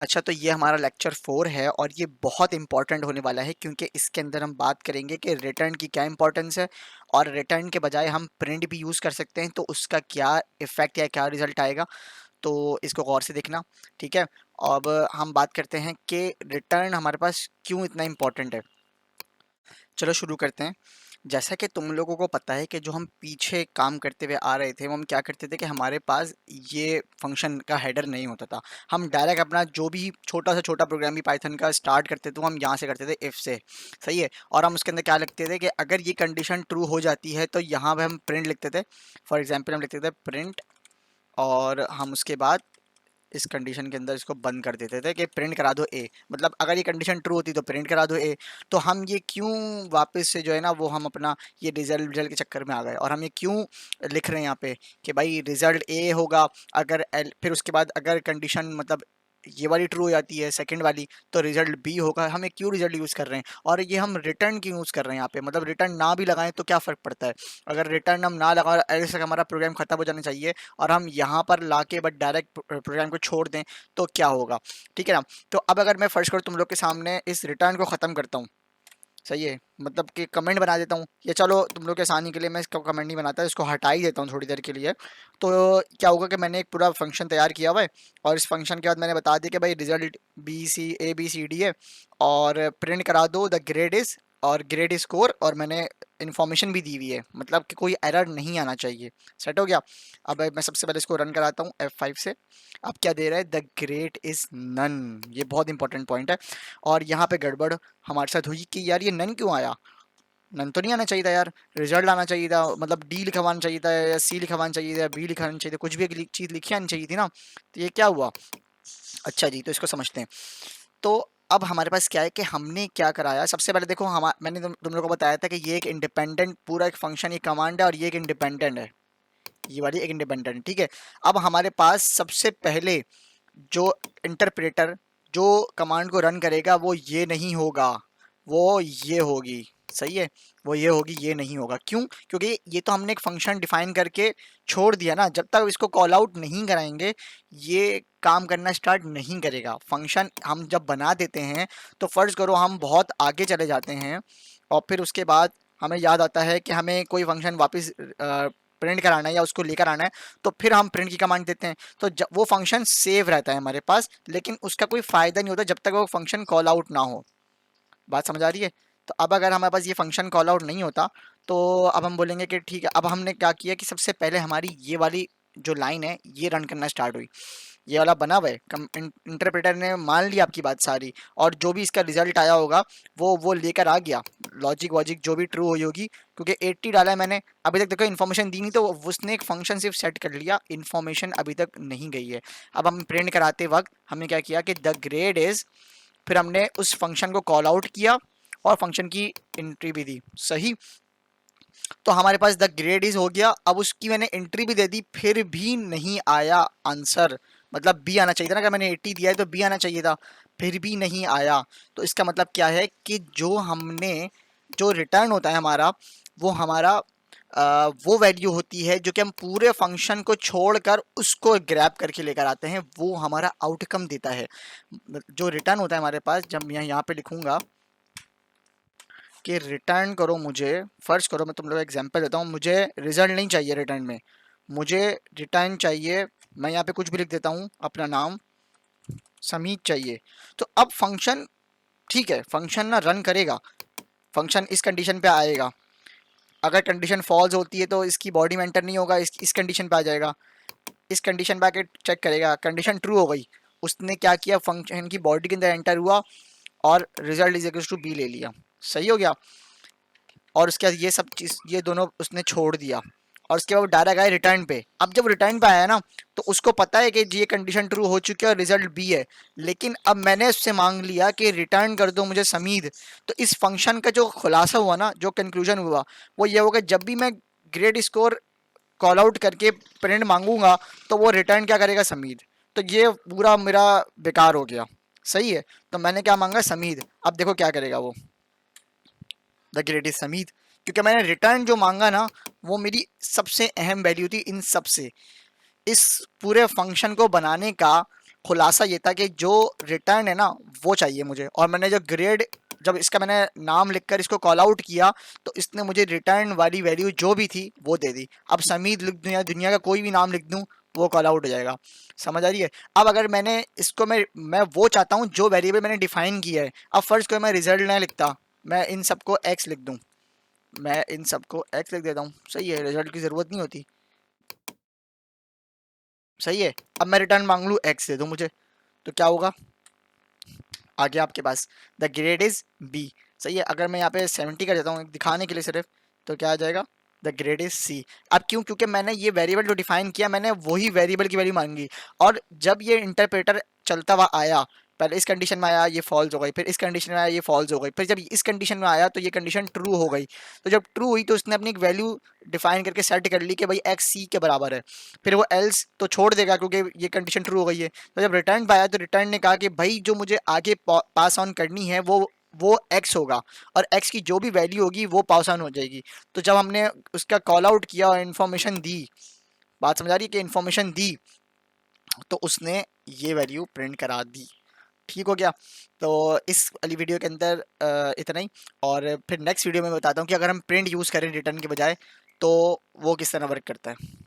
अच्छा, तो ये हमारा लेक्चर 4 है और ये बहुत इंपॉर्टेंट होने वाला है क्योंकि इसके अंदर हम बात करेंगे कि रिटर्न की क्या इंपॉर्टेंस है और रिटर्न के बजाय हम प्रिंट भी यूज़ कर सकते हैं, तो उसका क्या इफ़ेक्ट या क्या रिज़ल्ट आएगा। तो इसको गौर से देखना, ठीक है। अब हम बात करते हैं कि रिटर्न हमारे पास क्यों इतना इंपॉर्टेंट है। चलो शुरू करते हैं। जैसा कि तुम लोगों को पता है कि जो हम पीछे काम करते हुए आ रहे थे, वो हम क्या करते थे कि हमारे पास ये फंक्शन का हेडर नहीं होता था। हम डायरेक्ट अपना जो भी छोटा से छोटा प्रोग्राम भी पाइथन का स्टार्ट करते थे, वो हम यहाँ से करते थे इफ़ से। सही है। और हम उसके अंदर क्या लिखते थे कि अगर ये कंडीशन ट्रू हो जाती है तो यहाँ पे हम प्रिंट लिखते थे। फॉर एग्जाम्पल हम लिखते थे प्रिंट, और हम उसके बाद इस कंडीशन के अंदर इसको बंद कर देते थे कि प्रिंट करा दो ए, मतलब अगर ये कंडीशन ट्रू होती तो प्रिंट करा दो ए। तो हम ये क्यों वापस से जो है ना वो हम अपना ये रिजल्ट रिजल्ट के चक्कर में आ गए, और हम ये क्यों लिख रहे हैं यहाँ पे कि भाई रिजल्ट ए होगा अगर एल, फिर उसके बाद अगर कंडीशन मतलब ये वाली ट्रू हो जाती है सेकंड वाली तो रिजल्ट बी होगा। हमें क्यों रिजल्ट यूज़ कर रहे हैं, और ये हम रिटर्न क्यों यूज़ कर रहे हैं यहाँ पे, मतलब रिटर्न ना भी लगाएं तो क्या फ़र्क पड़ता है। अगर रिटर्न हम ना लगाएं, ऐसे हमारा प्रोग्राम ख़त्म हो जाना चाहिए और हम यहाँ पर लाके बट डायरेक्ट प्रोग्राम को छोड़ दें तो क्या होगा, ठीक है ना। तो अब अगर मैं फर्स्ट करूँ तुम लोग के सामने इस रिटर्न को ख़त्म करता हूँ, सही है, मतलब कि कमेंट बना देता हूँ, या चलो तुम लोग के आसानी के लिए मैं इसका कमेंट नहीं बनाता, इसको हटा ही देता हूँ थोड़ी देर के लिए। तो क्या होगा कि मैंने एक पूरा फंक्शन तैयार किया हुआ है और इस फंक्शन के बाद मैंने बता दिया कि भाई रिजल्ट बी सी डी है और प्रिंट करा दो द ग्रेड इज़ और ग्रेड स्कोर, और मैंने इन्फॉर्मेशन भी दी हुई है, मतलब कि कोई एरर नहीं आना चाहिए। सेट हो गया। अब मैं सबसे पहले इसको रन कराता हूँ F5 से। अब क्या दे रहा है, द ग्रेड इज़ नन, ये बहुत इंपॉर्टेंट पॉइंट है। और यहाँ पे गड़बड़ हमारे साथ हुई कि यार ये नन क्यों आया, नन तो नहीं आना चाहिए था यार, रिजल्ट आना चाहिए था, मतलब डी लिखवाना चाहिए था या सी लिखवाना चाहिए था या बी लिखवाना चाहिए था, कुछ भी एक चीज़ लिखी आनी चाहिए थी ना। तो ये क्या हुआ। अच्छा जी, तो इसको समझते हैं। तो अब हमारे पास क्या है कि हमने क्या कराया, सबसे पहले देखो हम मैंने तुम लोगों को बताया था कि ये एक इंडिपेंडेंट पूरा एक फंक्शन, ये कमांड है और ये एक इंडिपेंडेंट है, ये वाली एक इंडिपेंडेंट, ठीक है। अब हमारे पास सबसे पहले जो इंटरप्रेटर जो कमांड को रन करेगा वो ये नहीं होगा, वो ये होगी। सही है, वो ये होगी, ये नहीं होगा। क्यों, क्योंकि ये तो हमने एक फंक्शन डिफाइन करके छोड़ दिया ना, जब तक इसको कॉल आउट नहीं कराएंगे ये काम करना स्टार्ट नहीं करेगा। फंक्शन हम जब बना देते हैं तो फ़र्ज़ करो हम बहुत आगे चले जाते हैं और फिर उसके बाद हमें याद आता है कि हमें कोई फंक्शन वापस प्रिंट कराना है या उसको लेकर आना है, तो फिर हम प्रिंट की कमांड देते हैं। तो वो फंक्शन सेव रहता है हमारे पास, लेकिन उसका कोई फ़ायदा नहीं होता जब तक वो फंक्शन कॉल आउट ना हो। बात समझ आ रही है। तो अब अगर हमारे पास ये फंक्शन कॉल आउट नहीं होता तो अब हम बोलेंगे कि ठीक है, अब हमने क्या किया कि सबसे पहले हमारी ये वाली जो लाइन है ये रन करना स्टार्ट हुई, ये वाला बना हुआ है। इंटरप्रेटर ने मान लिया आपकी बात सारी, और जो भी इसका रिजल्ट आया होगा वो लेकर आ गया, लॉजिक वॉजिक जो भी ट्रू हुई होगी, क्योंकि 80 डाला है मैंने। अभी तक देखो इन्फॉर्मेशन दी नहीं, तो उसने एक फंक्शन सिर्फ सेट कर लिया, इन्फॉर्मेशन अभी तक नहीं गई है। अब हम प्रिंट कराते वक्त हमने क्या किया कि द ग्रेड इज, फिर हमने उस फंक्शन को कॉल आउट किया और फंक्शन की एंट्री भी दी। सही। तो हमारे पास द ग्रेड इज हो गया। अब उसकी मैंने एंट्री भी दे दी, फिर भी नहीं आया आंसर, मतलब बी आना चाहिए था ना, अगर मैंने 80 दिया है तो बी आना चाहिए था, फिर भी नहीं आया। तो इसका मतलब क्या है कि जो हमने जो रिटर्न होता है हमारा, वो हमारा वो वैल्यू होती है जो कि हम पूरे फंक्शन को छोड़कर उसको ग्रैब करके लेकर आते हैं, वो हमारा आउटकम देता है। जो रिटर्न होता है हमारे पास, जब मैं यहाँ पे लिखूंगा कि रिटर्न करो मुझे, फर्स्ट करो मैं तुम लोग एग्जांपल देता हूँ, मुझे रिजल्ट नहीं चाहिए रिटर्न में, मुझे रिटर्न चाहिए, मैं यहाँ पे कुछ भी लिख देता हूँ, अपना नाम समीत चाहिए। तो अब फंक्शन, ठीक है, फंक्शन ना रन करेगा, फंक्शन इस कंडीशन पे आएगा, अगर कंडीशन फॉल्स होती है तो इसकी बॉडी में एंटर नहीं होगा, इस कंडीशन पे आ जाएगा, इस कंडीशन पे आके चेक करेगा, कंडीशन ट्रू हो गई, उसने क्या किया, फंक्शन की बॉडी के अंदर एंटर हुआ और result is equals to B ले लिया। सही हो गया। और उसके बाद ये सब चीज़ ये दोनों उसने छोड़ दिया, और उसके बाद वो डायरेक्ट आया रिटर्न पे। अब जब रिटर्न पे आया ना, तो उसको पता है कि ये कंडीशन ट्रू हो चुकी है और रिजल्ट बी है, लेकिन अब मैंने उससे मांग लिया कि रिटर्न कर दो मुझे समीद। तो इस फंक्शन का जो खुलासा हुआ ना, जो कंक्लूजन हुआ, वो ये होगा, जब भी मैं ग्रेड स्कोर कॉल आउट करके प्रिंट मांगूंगा तो वो रिटर्न क्या करेगा, समीद। तो ये पूरा मेरा बेकार हो गया। सही है। तो मैंने क्या मांगा, समीद। अब देखो क्या करेगा वो, द ग्रेट इज समीद, क्योंकि मैंने रिटर्न जो मांगा ना, वो मेरी सबसे अहम वैल्यू थी इन सब से। इस पूरे फंक्शन को बनाने का खुलासा ये था कि जो रिटर्न है ना वो चाहिए मुझे, और मैंने जो ग्रेड, जब इसका मैंने नाम लिखकर इसको कॉल आउट किया तो इसने मुझे रिटर्न वाली वैल्यू जो भी थी वो दे दी। अब समीद लिख दूं या दुनिया का कोई भी नाम लिख दूं वो कॉल आउट हो जाएगा। समझ आ रही है? अब अगर मैंने इसको मैं वो चाहता हूँ जो वेरिएबल मैंने डिफाइन किया है। अब फर्स्ट को मैं रिजल्ट ना लिखता, मैं इन सबको एक्स लिख दूं, मैं इन सबको एक्स लिख देता हूँ, सही है, रिजल्ट की जरूरत नहीं होती। सही है। अब मैं रिटर्न मांग लूँ एक्स दे दो मुझे, तो क्या होगा? आ गया आपके पास द ग्रेड इज बी। सही है। अगर मैं यहाँ पे 70 कर देता हूँ दिखाने के लिए सिर्फ, तो क्या आ जाएगा? The grade is C. अब क्यों? क्योंकि मैंने ये वेरिएबल जो डिफाइन किया मैंने वही वेरिएबल की वैल्यू मांगी, और जब ये इंटरप्रेटर चलता हुआ आया, पहले इस कंडीशन में आया ये फॉल्स हो गई, फिर इस कंडीशन में आया ये फॉल्स हो गई, फिर जब इस कंडीशन में आया तो ये कंडीशन ट्रू हो गई। तो जब ट्रू हुई तो उसने अपनी एक वैल्यू डिफाइन करके सेट कर ली कि भाई एक्स सी के बराबर है। फिर वो एल्स तो छोड़ देगा क्योंकि ये कंडीशन ट्रू हो गई है। तो जब रिटर्न पाया तो रिटर्न ने कहा कि भाई जो मुझे आगे पास ऑन करनी है वो एक्स होगा, और एक्स की जो भी वैल्यू होगी वो पास ऑन हो जाएगी। तो जब हमने उसका कॉल आउट किया और इन्फॉर्मेशन दी, बात समझ आ रही है कि इन्फॉर्मेशन दी, तो उसने ये वैल्यू प्रिंट करा दी। ठीक हो गया? तो इस वाली वीडियो के अंदर इतना ही, और फिर नेक्स्ट वीडियो में बताता हूँ कि अगर हम प्रिंट यूज़ करें रिटर्न के बजाय तो वो किस तरह वर्क करता है।